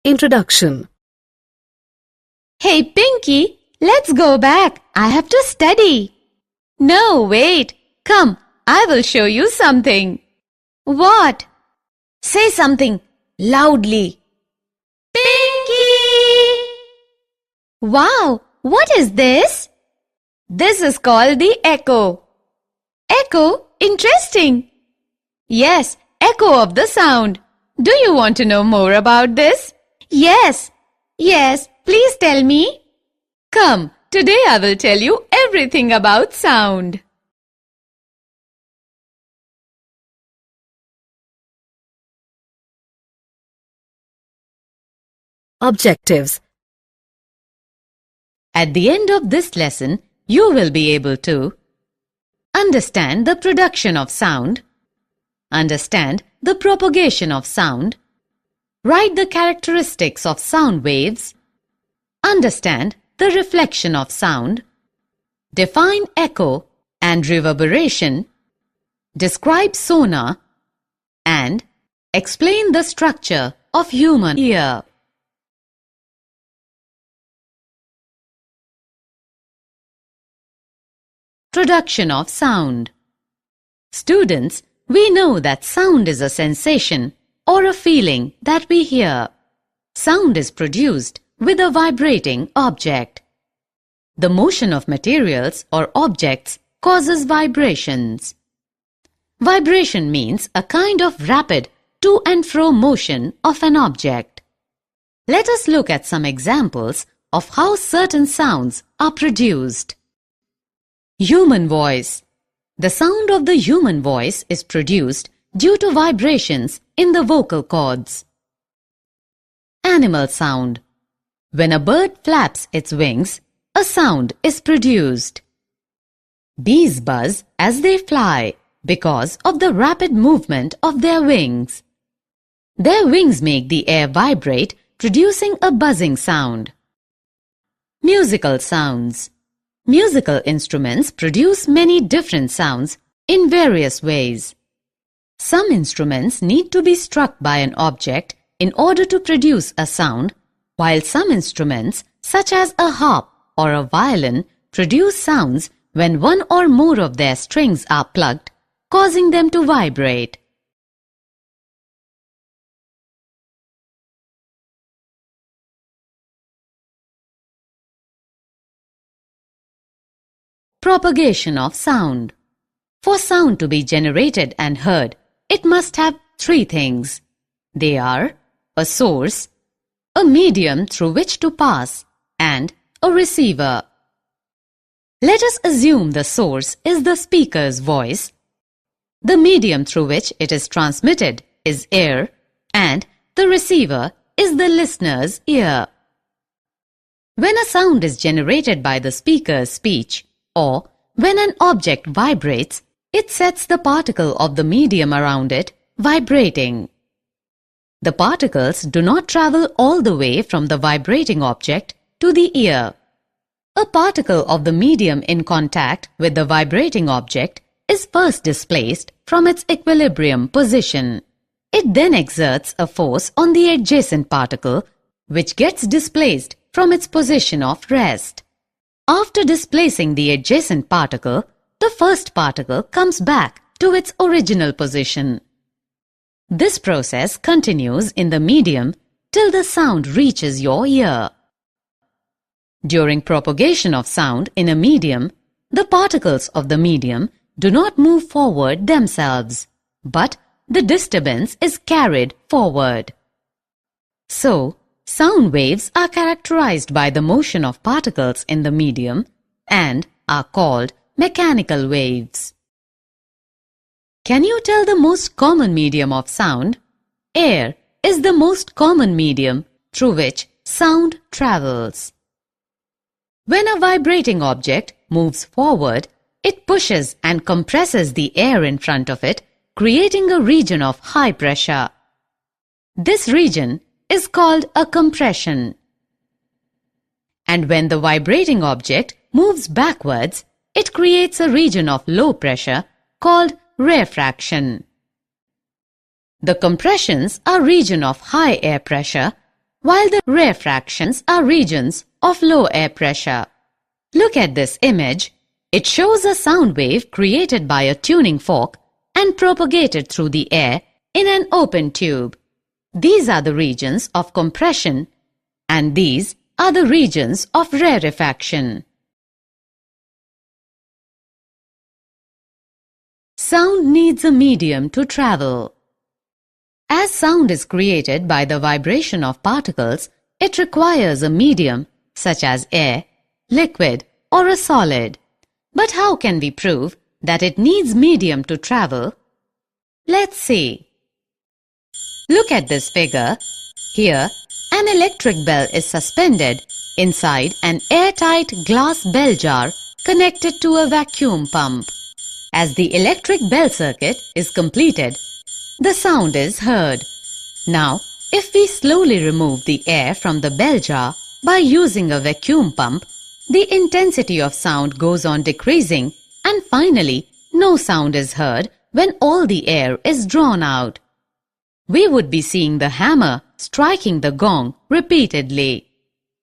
Introduction. Hey, Pinky, let's go back. I have to study. No, wait. Come, I will show you something. What? Say something loudly. Pinky! Wow, what is this? This is called the echo. Echo? Interesting. Yes, echo of the sound. Do you want to know more about this? Yes. Yes, please tell me. Come, today I will tell you everything about sound. Objectives. At the end of this lesson, you will be able to understand the production of sound, understand the propagation of sound, write the characteristics of sound waves, understand the reflection of sound, define echo and reverberation, describe sonar, and explain the structure of human ear. Production of sound. Students, we know that sound is a sensation or a feeling that we hear. Sound is produced with a vibrating object. The motion of materials or objects causes vibrations. Vibration means a kind of rapid to and fro motion of an object. Let us look at some examples of how certain sounds are produced. Human voice. The sound of the human voice is produced due to vibrations in the vocal cords. Animal sound. When a bird flaps its wings, a sound is produced. Bees buzz as they fly because of the rapid movement of their wings. Their wings make the air vibrate, producing a buzzing sound. Musical sounds. Musical instruments produce many different sounds in various ways. Some instruments need to be struck by an object in order to produce a sound, while some instruments, such as a harp or a violin, produce sounds when one or more of their strings are plucked, causing them to vibrate. Propagation of sound. For sound to be generated and heard, it must have three things. They are a source, a medium through which to pass, and a receiver. Let us assume the source is the speaker's voice. The medium through which it is transmitted is air, and the receiver is the listener's ear. When a sound is generated by the speaker's speech, or when an object vibrates, it sets the particle of the medium around it vibrating. The particles do not travel all the way from the vibrating object to the ear. A particle of the medium in contact with the vibrating object is first displaced from its equilibrium position. It then exerts a force on the adjacent particle, which gets displaced from its position of rest. After displacing the adjacent particle, the first particle comes back to its original position. This process continues in the medium till the sound reaches your ear. During propagation of sound in a medium, the particles of the medium do not move forward themselves, but the disturbance is carried forward. So, sound waves are characterized by the motion of particles in the medium and are called mechanical waves. Can you tell the most common medium of sound? Air is the most common medium through which sound travels. When a vibrating object moves forward, it pushes and compresses the air in front of it, creating a region of high pressure. This region is called a compression. And when the vibrating object moves backwards, it creates a region of low pressure called rarefaction. The compressions are region of high air pressure, while the rarefactions are regions of low air pressure. Look at this image. It shows a sound wave created by a tuning fork and propagated through the air in an open tube. These are the regions of compression and these are the regions of rarefaction. Sound needs a medium to travel. As sound is created by the vibration of particles, it requires a medium such as air, liquid, or a solid. But how can we prove that it needs medium to travel? Let's see. Look at this figure. Here, an electric bell is suspended inside an airtight glass bell jar connected to a vacuum pump. As the electric bell circuit is completed, the sound is heard. Now, if we slowly remove the air from the bell jar by using a vacuum pump, the intensity of sound goes on decreasing and finally no sound is heard when all the air is drawn out. We would be seeing the hammer striking the gong repeatedly.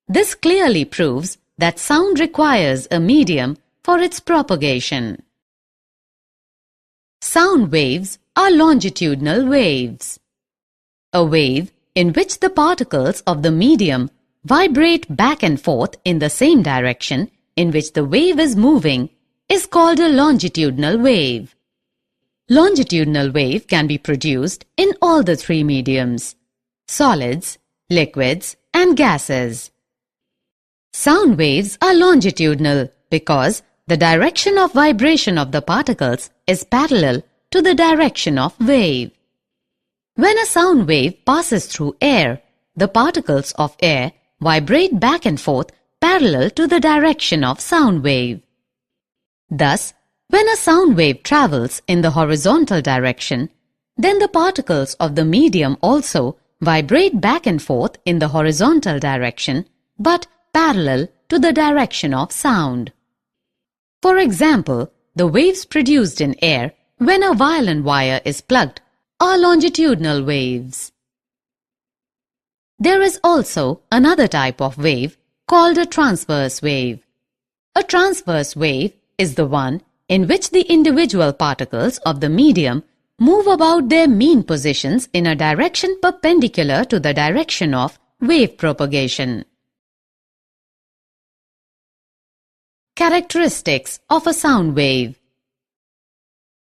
This clearly proves that sound requires a medium for its propagation. Sound waves are longitudinal waves. A wave in which the particles of the medium vibrate back and forth in the same direction in which the wave is moving is called a longitudinal wave. Longitudinal wave can be produced in all the three mediums: solids, liquids, and gases. Sound waves are longitudinal because the direction of vibration of the particles is parallel to the direction of wave. When a sound wave passes through air, the particles of air vibrate back and forth parallel to the direction of sound wave. Thus, when a sound wave travels in the horizontal direction, then the particles of the medium also vibrate back and forth in the horizontal direction, but parallel to the direction of sound. For example, the waves produced in air when a violin wire is plugged are longitudinal waves. There is also another type of wave called a transverse wave. A transverse wave is the one in which the individual particles of the medium move about their mean positions in a direction perpendicular to the direction of wave propagation. Characteristics of a sound wave.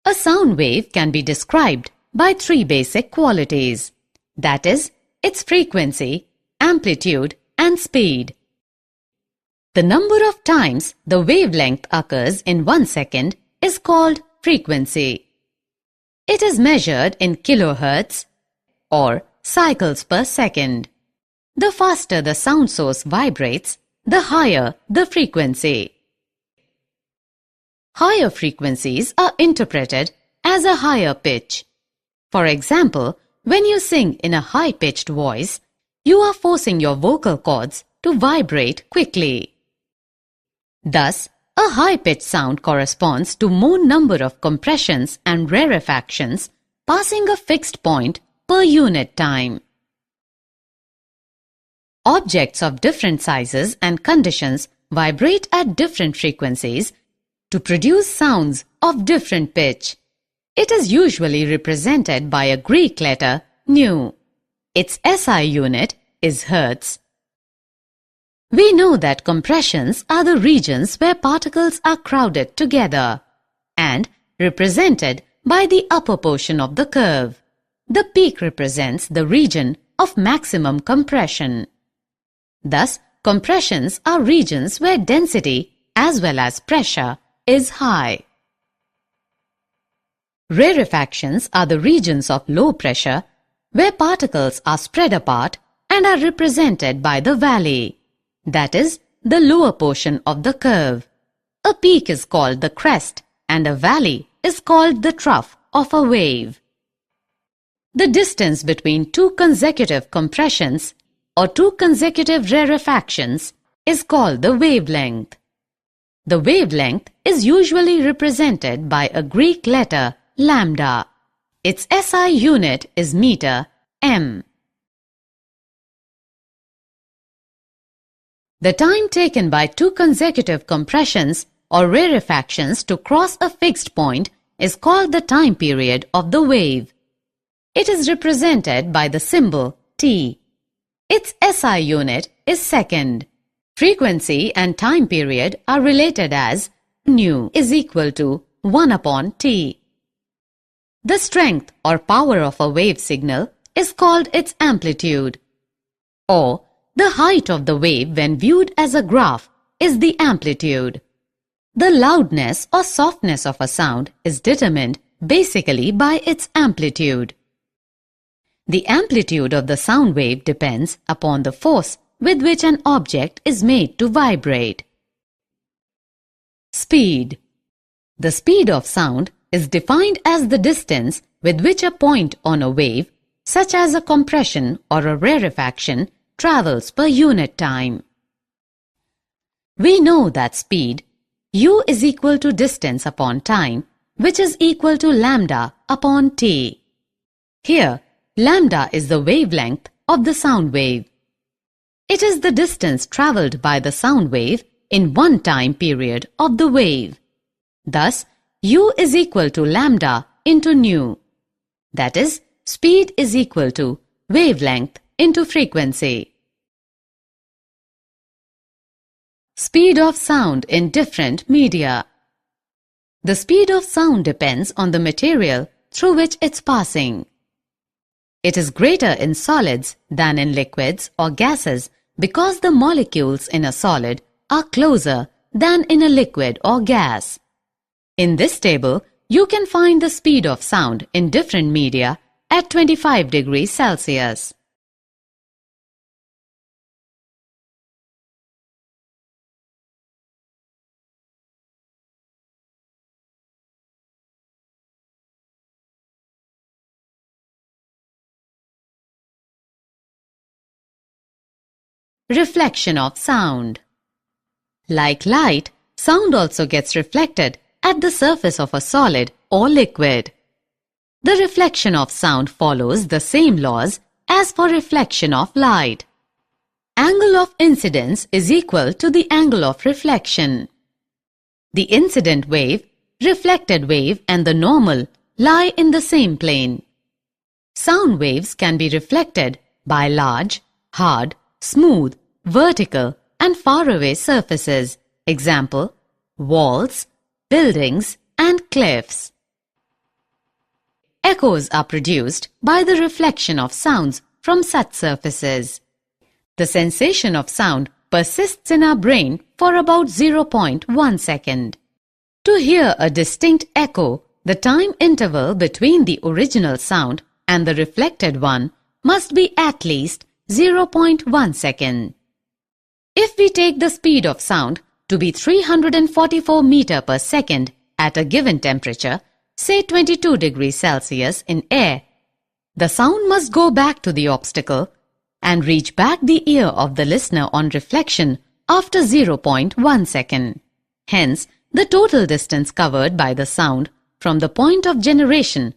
A sound wave can be described by three basic qualities, that is, its frequency, amplitude, and speed. The number of times the wavelength occurs in 1 second is called frequency. It is measured in kilohertz or cycles per second. The faster the sound source vibrates, the higher the frequency. Higher frequencies are interpreted as a higher pitch. For example, when you sing in a high-pitched voice, you are forcing your vocal cords to vibrate quickly. Thus, a high-pitched sound corresponds to more number of compressions and rarefactions passing a fixed point per unit time. Objects of different sizes and conditions vibrate at different frequencies to produce sounds of different pitch. It is usually represented by a Greek letter nu. Its SI unit is Hertz. We know that compressions are the regions where particles are crowded together and represented by the upper portion of the curve. The peak represents the region of maximum compression. Thus, compressions are regions where density as well as pressure is high. Rarefactions are the regions of low pressure where particles are spread apart and are represented by the valley, that is, the lower portion of the curve. A peak is called the crest and a valley is called the trough of a wave. The distance between two consecutive compressions or two consecutive rarefactions is called the wavelength. The wavelength is usually represented by a Greek letter lambda. Its SI unit is meter, m. The time taken by two consecutive compressions or rarefactions to cross a fixed point is called the time period of the wave. It is represented by the symbol T. Its SI unit is second. Frequency and time period are related as nu is equal to 1 upon T. The strength or power of a wave signal is called its amplitude, or the height of the wave when viewed as a graph is the amplitude. The loudness or softness of a sound is determined basically by its amplitude. The amplitude of the sound wave depends upon the force with which an object is made to vibrate. Speed. The speed of sound is defined as the distance with which a point on a wave, such as a compression or a rarefaction, travels per unit time. We know that speed, u is equal to distance upon time, which is equal to lambda upon t. Here, lambda is the wavelength of the sound wave. It is the distance travelled by the sound wave in one time period of the wave. Thus, u is equal to lambda into nu. That is, speed is equal to wavelength into frequency. Speed of sound in different media. The speed of sound depends on the material through which it's passing. It is greater in solids than in liquids or gases because the molecules in a solid are closer than in a liquid or gas. In this table, you can find the speed of sound in different media at 25 degrees Celsius. Reflection of sound. Like light, sound also gets reflected at the surface of a solid or liquid. The reflection of sound follows the same laws as for reflection of light. Angle of incidence is equal to the angle of reflection. The incident wave, reflected wave and the normal lie in the same plane. Sound waves can be reflected by large, hard, smooth, vertical and faraway surfaces. Example, walls, buildings and cliffs. Echoes are produced by the reflection of sounds from such surfaces. The sensation of sound persists in our brain for about 0.1 second. To hear a distinct echo, the time interval between the original sound and the reflected one must be at least 0.1 second. If we take the speed of sound to be 344 meters per second at a given temperature, say 22 degrees Celsius in air, the sound must go back to the obstacle and reach back the ear of the listener on reflection after 0.1 second. Hence, the total distance covered by the sound from the point of generation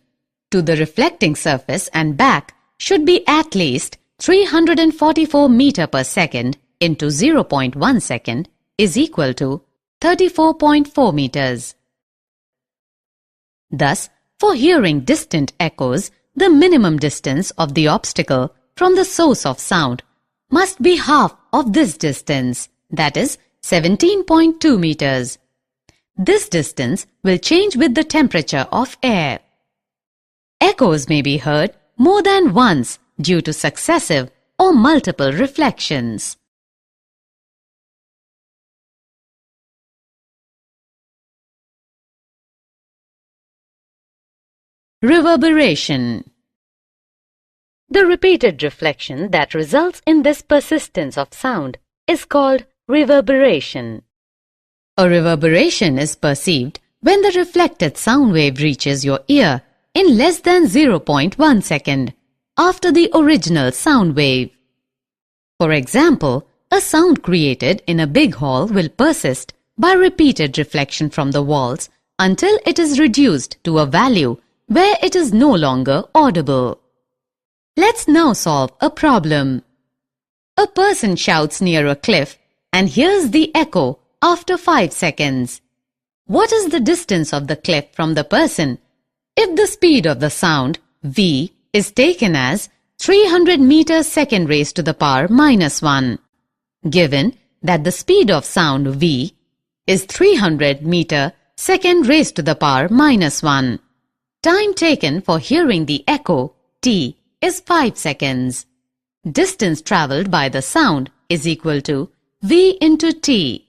to the reflecting surface and back should be at least 344 meters per second into 0.1 second is equal to 34.4 meters. Thus, for hearing distant echoes, the minimum distance of the obstacle from the source of sound must be half of this distance, that is 17.2 meters. This distance will change with the temperature of air. Echoes may be heard more than once due to successive or multiple reflections. Reverberation. The repeated reflection that results in this persistence of sound is called reverberation. A reverberation is perceived when the reflected sound wave reaches your ear in less than 0.1 second after the original sound wave. For example, a sound created in a big hall will persist by repeated reflection from the walls until it is reduced to a value where it is no longer audible. Let's now solve a problem. A person shouts near a cliff and hears the echo after 5 seconds. What is the distance of the cliff from the person if the speed of the sound v is taken as 300 meters second raised to the power minus 1? Given that the speed of sound v is 300 meter second raised to the power minus 1. Time taken for hearing the echo t is 5 seconds. Distance travelled by the sound is equal to v into t,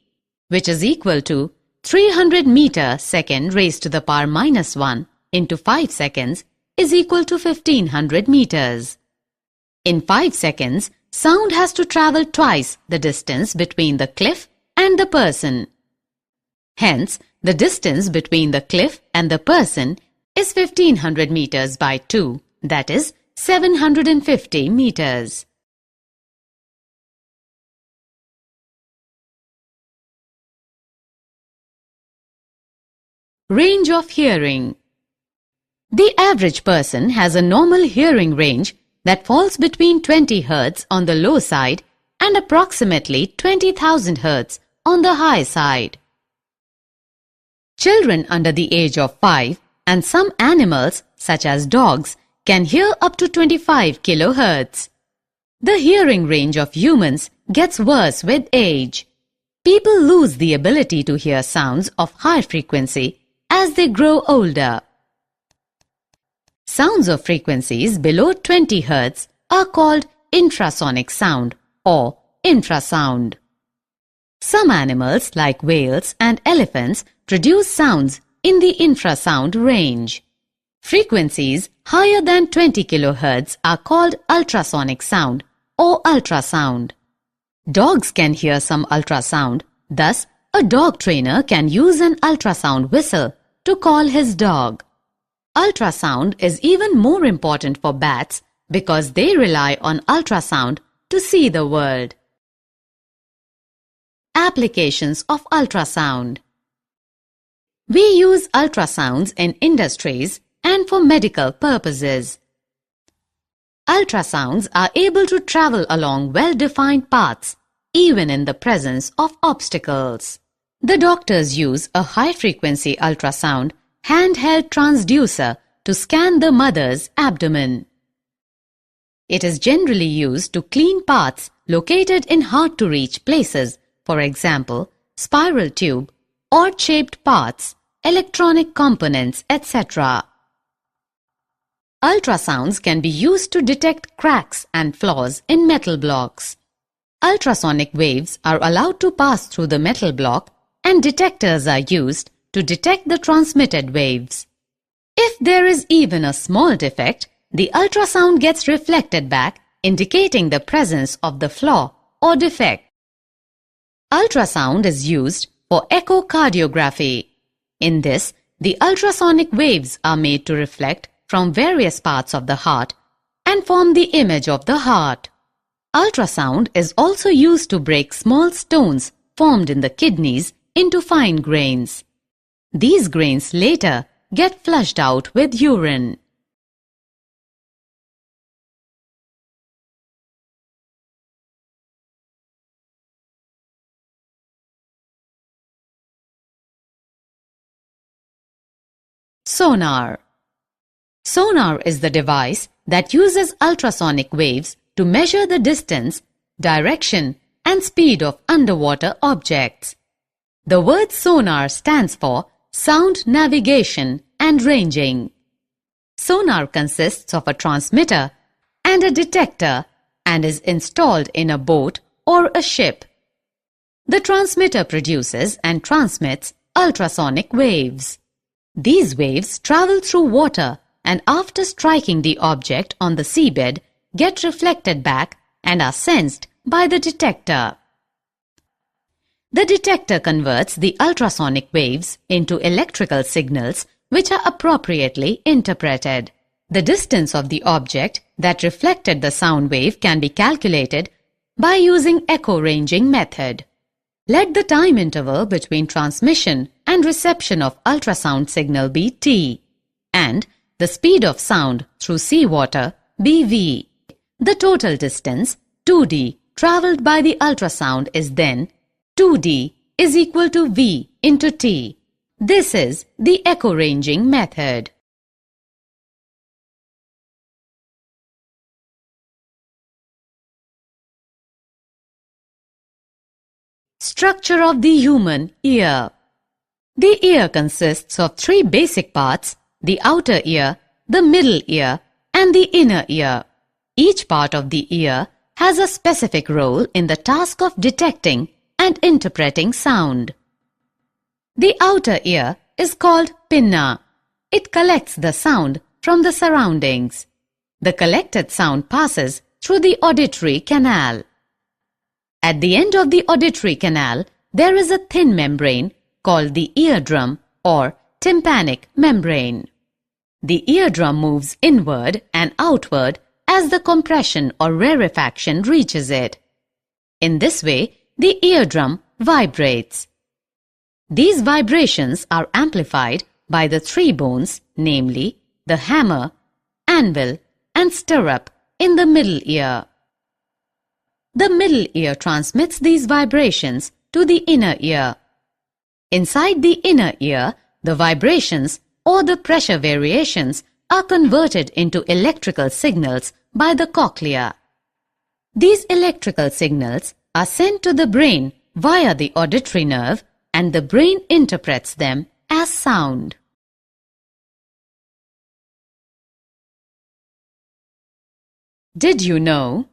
which is equal to 300 meter second raised to the power minus 1 into 5 seconds is equal to 1500 meters. In 5 seconds, sound has to travel twice the distance between the cliff and the person. Hence, the distance between the cliff and the person is 1500 meters by 2, that is 750 meters. Range of hearing. The average person has a normal hearing range that falls between 20 Hz on the low side and approximately 20,000 Hz on the high side. Children under the age of 5 and some animals such as dogs can hear up to 25 kHz. The hearing range of humans gets worse with age. People lose the ability to hear sounds of high frequency as they grow older. Sounds of frequencies below 20 Hz are called infrasonic sound or infrasound. Some animals like whales and elephants produce sounds in the infrasound range. Frequencies higher than 20 kHz are called ultrasonic sound or ultrasound. Dogs can hear some ultrasound, thus a dog trainer can use an ultrasound whistle to call his dog. Ultrasound is even more important for bats because they rely on ultrasound to see the world. Applications of ultrasound. We use ultrasounds in industries and for medical purposes. Ultrasounds are able to travel along well-defined paths, even in the presence of obstacles. The doctors use a high-frequency ultrasound handheld transducer to scan the mother's abdomen. It is generally used to clean parts located in hard-to-reach places, for example, spiral tube, odd-shaped parts, electronic components, etc. Ultrasounds can be used to detect cracks and flaws in metal blocks. Ultrasonic waves are allowed to pass through the metal block and detectors are used to detect the transmitted waves. If there is even a small defect, the ultrasound gets reflected back, indicating the presence of the flaw or defect. Ultrasound is used for echocardiography. In this, the ultrasonic waves are made to reflect from various parts of the heart and form the image of the heart. Ultrasound is also used to break small stones formed in the kidneys into fine grains. These grains later get flushed out with urine. Sonar. Sonar is the device that uses ultrasonic waves to measure the distance, direction, and speed of underwater objects. The word sonar stands for sound navigation and ranging. Sonar consists of a transmitter and a detector and is installed in a boat or a ship. The transmitter produces and transmits ultrasonic waves. These waves travel through water and after striking the object on the seabed get reflected back and are sensed by the detector. The detector converts the ultrasonic waves into electrical signals which are appropriately interpreted. The distance of the object that reflected the sound wave can be calculated by using echo ranging method. Let the time interval between transmission and reception of ultrasound signal be t and the speed of sound through seawater be v. The total distance 2d traveled by the ultrasound is then 2D is equal to V into T. This is the echo ranging method. Structure of the human ear. The ear consists of three basic parts: the outer ear, the middle ear, and the inner ear. Each part of the ear has a specific role in the task of detecting and interpreting sound. The outer ear is called pinna. It collects the sound from the surroundings. The collected sound passes through the auditory canal. At the end of the auditory canal, there is a thin membrane called the eardrum or tympanic membrane. The eardrum moves inward and outward as the compression or rarefaction reaches it. In this way, the eardrum vibrates. These vibrations are amplified by the three bones, namely the hammer, anvil, and stirrup in the middle ear. The middle ear transmits these vibrations to the inner ear. Inside the inner ear, the vibrations or the pressure variations are converted into electrical signals by the cochlea. These electrical signals are sent to the brain via the auditory nerve, and the brain interprets them as sound. Did you know?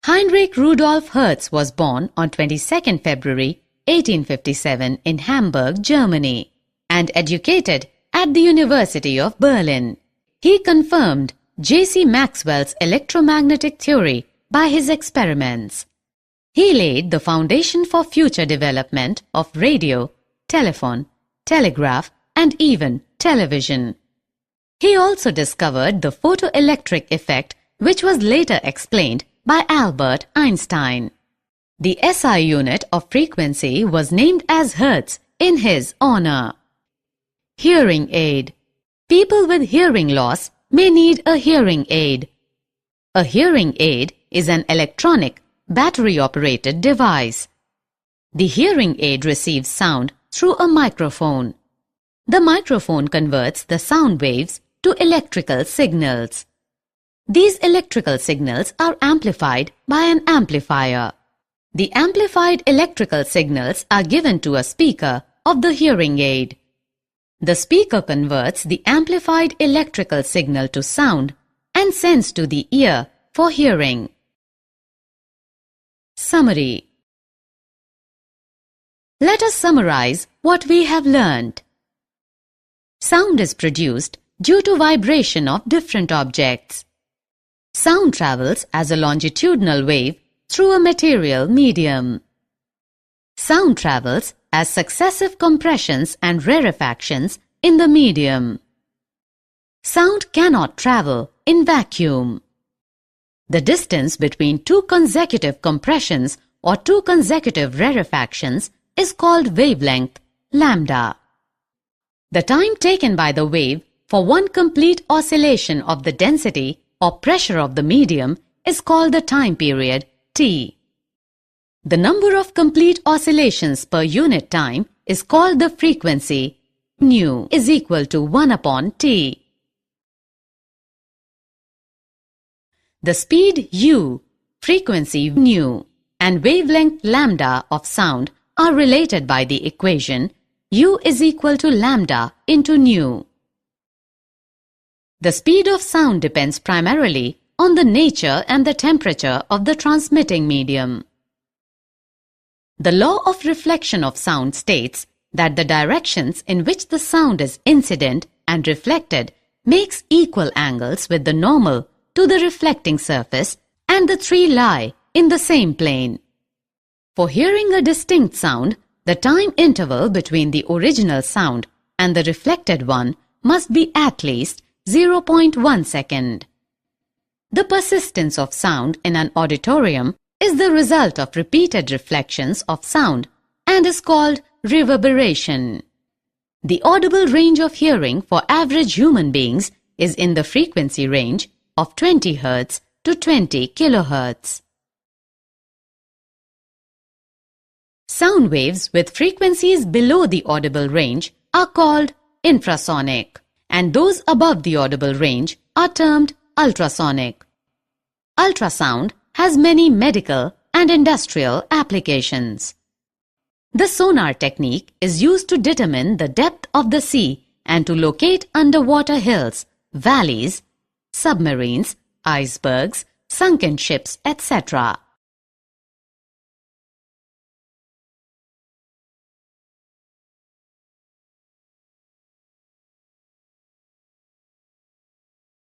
Heinrich Rudolf Hertz was born on 22nd February 1857 in Hamburg, Germany, and educated at the University of Berlin. He confirmed J.C. Maxwell's electromagnetic theory by his experiments. He laid the foundation for future development of radio, telephone, telegraph, and even television. He also discovered the photoelectric effect, which was later explained by Albert Einstein. The SI unit of frequency was named as Hertz in his honor. Hearing aid. People with hearing loss may need a hearing aid. A hearing aid is an electronic, battery-operated device. The hearing aid receives sound through a microphone. The microphone converts the sound waves to electrical signals. These electrical signals are amplified by an amplifier. The amplified electrical signals are given to a speaker of the hearing aid. The speaker converts the amplified electrical signal to sound and sends to the ear for hearing. Summary. Let us summarize what we have learned. Sound is produced due to vibration of different objects. Sound travels as a longitudinal wave through a material medium. Sound travels as successive compressions and rarefactions in the medium. Sound cannot travel in vacuum. The distance between two consecutive compressions or two consecutive rarefactions is called wavelength, lambda. The time taken by the wave for one complete oscillation of the density or pressure of the medium is called the time period, T. The number of complete oscillations per unit time is called the frequency, nu is equal to 1 upon T. The speed u, frequency nu, and wavelength lambda of sound are related by the equation u is equal to lambda into nu. The speed of sound depends primarily on the nature and the temperature of the transmitting medium. The law of reflection of sound states that the directions in which the sound is incident and reflected makes equal angles with the normal to the reflecting surface, and the three lie in the same plane. For hearing a distinct sound, the time interval between the original sound and the reflected one must be at least 0.1 second. The persistence of sound in an auditorium is the result of repeated reflections of sound and is called reverberation. The audible range of hearing for average human beings is in the frequency range of 20 Hz to 20 kHz. Sound waves with frequencies below the audible range are called infrasonic, and those above the audible range are termed ultrasonic. Ultrasound has many medical and industrial applications. The sonar technique is used to determine the depth of the sea and to locate underwater hills, valleys, submarines, icebergs, sunken ships, etc.